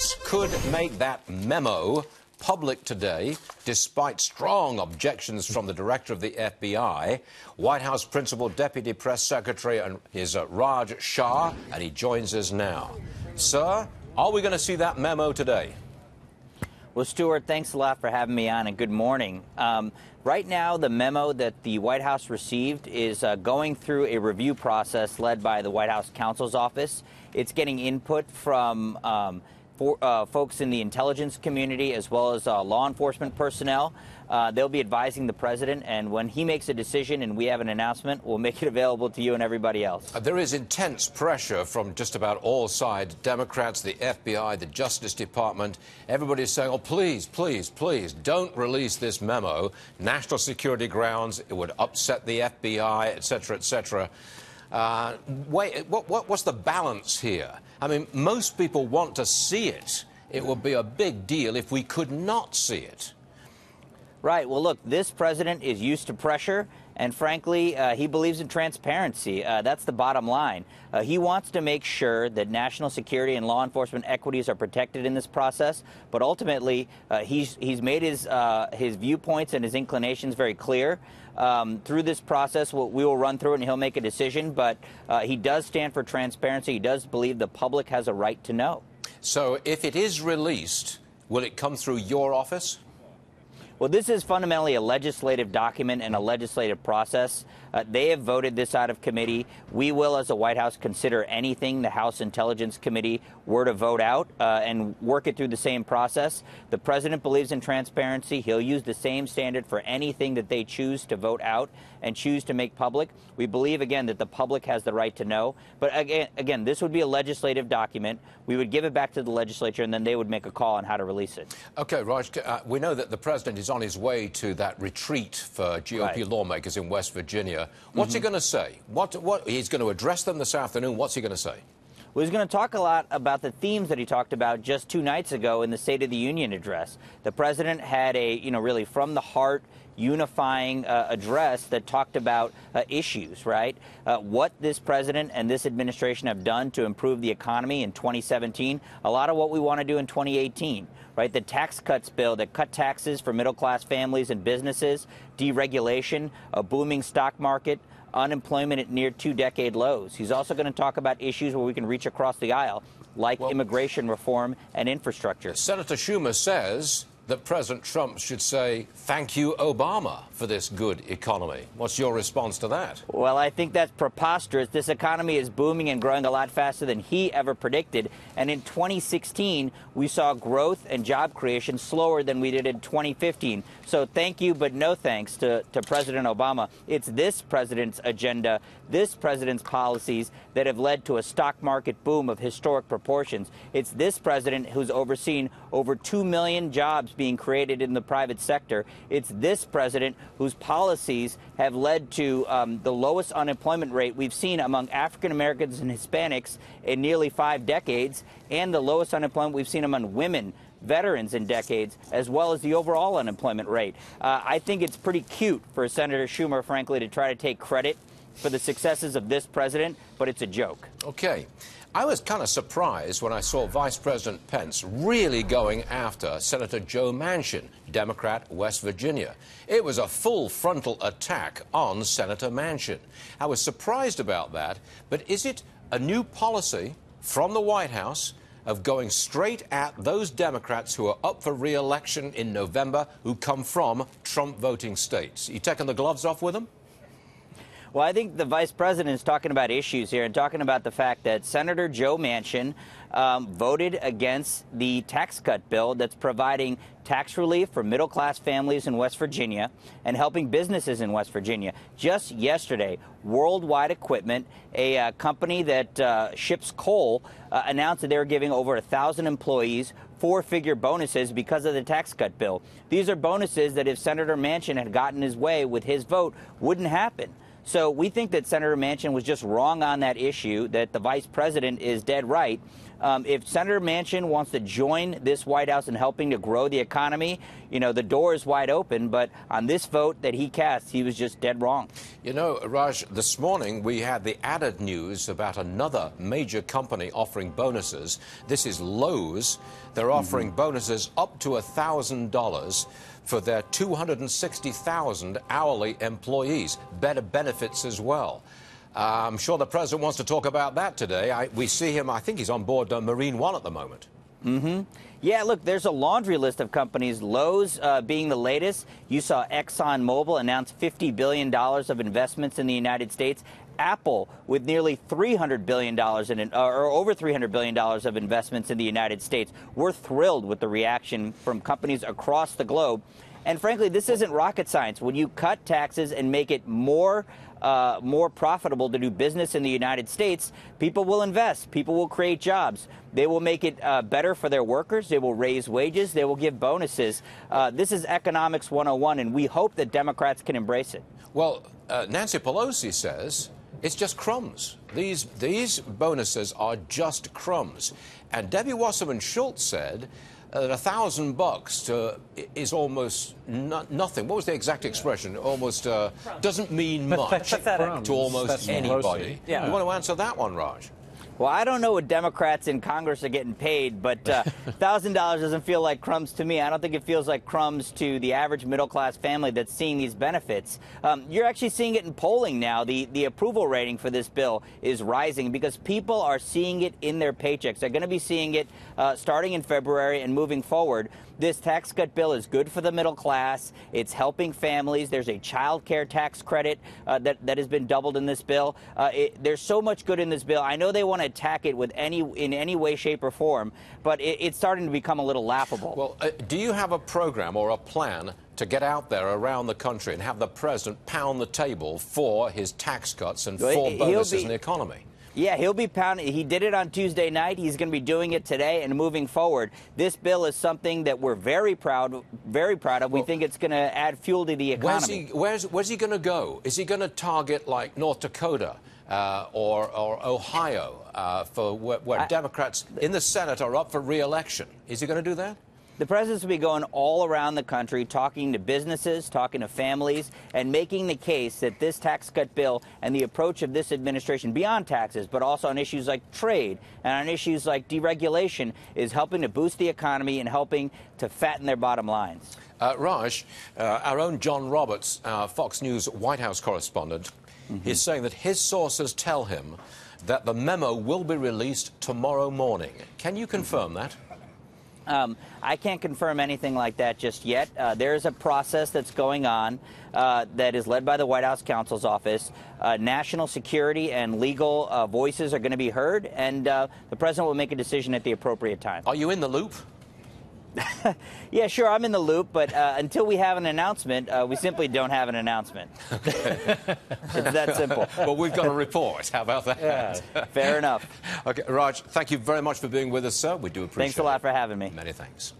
House could make that memo public today, despite strong objections from the director of the FBI. White House Principal Deputy Press Secretary is Raj Shah, and he joins us now. Sir, are we going to see that memo today? Well, Stuart, thanks a lot for having me on, and good morning. Right now, the memo that the White House received is going through a review process led by the White House counsel's office. It's getting input from folks in the intelligence community as well as law enforcement personnel. They'll be advising the president, and when he makes a decision and we have an announcement, we'll make it available to you and everybody else. There is intense pressure from just about all sides, Democrats, the FBI, the Justice Department. Everybody's saying, oh, please, please, please, don't release this memo. National security grounds, it would upset the FBI, et cetera, et cetera. What's the balance here? I mean, most people want to see it. It would be a big deal if we could not see it. Right. Well, look, this president is used to pressure, and frankly, he believes in transparency. That's the bottom line. He wants to make sure that national security and law enforcement equities are protected in this process. But ultimately, he's made his viewpoints and his inclinations very clear. Through this process, we will run through it and he'll make a decision. But he does stand for transparency. He does believe the public has a right to know. So if it is released, will it come through your office? Well, this is fundamentally a legislative document and a legislative process. They have voted this out of committee. We will, as a White House, consider anything the House Intelligence Committee were to vote out and work it through the same process. The president believes in transparency. He'll use the same standard for anything that they choose to vote out and choose to make public. We believe, again, that the public has the right to know. But again, this would be a legislative document. We would give it back to the legislature, and then they would make a call on how to release it. OK, Raj, we know that the president is on his way to that retreat for GOP lawmakers in West Virginia. What's he going to say? What he's going to address them this afternoon? What's he going to say? Well, he's going to talk a lot about the themes that he talked about just 2 nights ago in the State of the Union address. The president had a, really from the heart, unifying address that talked about issues, right? What this president and this administration have done to improve the economy in 2017, a lot of what we want to do in 2018, right? The tax cuts bill that cut taxes for middle-class families and businesses, deregulation, a booming stock market, unemployment at near 2-decade lows. He's also going to talk about issues where we can reach across the aisle, like immigration reform and infrastructure. Senator Schumer says that President Trump should say, thank you, Obama, for this good economy. What's your response to that? Well, I think that's preposterous. This economy is booming and growing a lot faster than he ever predicted. And in 2016, we saw growth and job creation slower than we did in 2015. So thank you, but no thanks to President Obama. It's this president's agenda, this president's policies that have led to a stock market boom of historic proportions. It's this president who's overseen over 2 million jobs being created in the private sector. It's this president whose policies have led to the lowest unemployment rate we've seen among African Americans and Hispanics in nearly 5 decades, and the lowest unemployment we've seen among women, veterans in decades, as well as the overall unemployment rate. I think it's pretty cute for Senator Schumer, frankly, to try to take credit for the successes of this president, but it's a joke. Okay. I was kind of surprised when I saw Vice President Pence really going after Senator Joe Manchin, Democrat, West Virginia. It was a full frontal attack on Senator Manchin. I was surprised about that, but is it a new policy from the White House of going straight at those Democrats who are up for re-election in November who come from Trump-voting states? You taking the gloves off with them? Well, I think the vice president is talking about issues here and talking about the fact that Senator Joe Manchin voted against the tax cut bill that's providing tax relief for middle-class families in West Virginia and helping businesses in West Virginia. Just yesterday, Worldwide Equipment, a company that ships coal, announced that they were giving over 1,000 employees 4-figure bonuses because of the tax cut bill. These are bonuses that if Senator Manchin had gotten his way with his vote, wouldn't happen. So we think that Senator Manchin was just wrong on that issue, that the vice president is dead right. If Senator Manchin wants to join this White House in helping to grow the economy, the door is wide open. But on this vote that he cast, he was just dead wrong. Raj, this morning we had the added news about another major company offering bonuses. This is Lowe's. They're offering bonuses up to $1,000 for their 260,000 hourly employees. Better benefits as well. I'm sure the president wants to talk about that today. We see him, I think he's on board Marine One at the moment. Yeah, look, there's a laundry list of companies, Lowe's being the latest. You saw Exxon Mobil announce $50 billion of investments in the United States. Apple with nearly $300 billion or over $300 billion of investments in the United States. We're thrilled with the reaction from companies across the globe. And frankly, this isn't rocket science. When you cut taxes and make it more profitable to do business in the United States, people will invest. People will create jobs. They will make it better for their workers. They will raise wages. They will give bonuses. This is economics 101, and we hope that Democrats can embrace it. Well, Nancy Pelosi says it's just crumbs. These bonuses are just crumbs. And Debbie Wasserman Schultz said that $1,000 is almost nothing. What was the exact expression? Almost doesn't mean much to almost anybody. Yeah. You want to answer that one, Raj? Well, I don't know what Democrats in Congress are getting paid, but $1,000 doesn't feel like crumbs to me. I don't think it feels like crumbs to the average middle-class family that's seeing these benefits. You're actually seeing it in polling now. The approval rating for this bill is rising because people are seeing it in their paychecks. They're going to be seeing it starting in February and moving forward. This tax cut bill is good for the middle class. It's helping families. There's a child care tax credit that has been doubled in this bill. There's so much good in this bill. I know they want to attack it in any way, shape, or form, but it's starting to become a little laughable. Well, do you have a program or a plan to get out there around the country and have the president pound the table for his tax cuts and for bonuses in the economy? Yeah, he'll be pounding. He did it on Tuesday night. He's going to be doing it today and moving forward. This bill is something that we're very proud of. We think it's going to add fuel to the economy. Where's he going to go? Is he going to target like North Dakota or Ohio for where Democrats in the Senate are up for re-election? Is he going to do that? The president's will be going all around the country, talking to businesses, talking to families, and making the case that this tax cut bill and the approach of this administration beyond taxes, but also on issues like trade and on issues like deregulation, is helping to boost the economy and helping to fatten their bottom lines. Raj, our own John Roberts, Fox News White House correspondent, is saying that his sources tell him that the memo will be released tomorrow morning. Can you confirm that? I can't confirm anything like that just yet. There is a process that's going on that is led by the White House counsel's office. National security and legal voices are going to be heard, and the president will make a decision at the appropriate time. Are you in the loop? Yeah, sure, I'm in the loop, but until we have an announcement, we simply don't have an announcement. It's that simple. Well, we've got a report. How about that? Yeah, fair enough. Okay, Raj, thank you very much for being with us, sir. We do appreciate it. Thanks a lot for having me. Many thanks.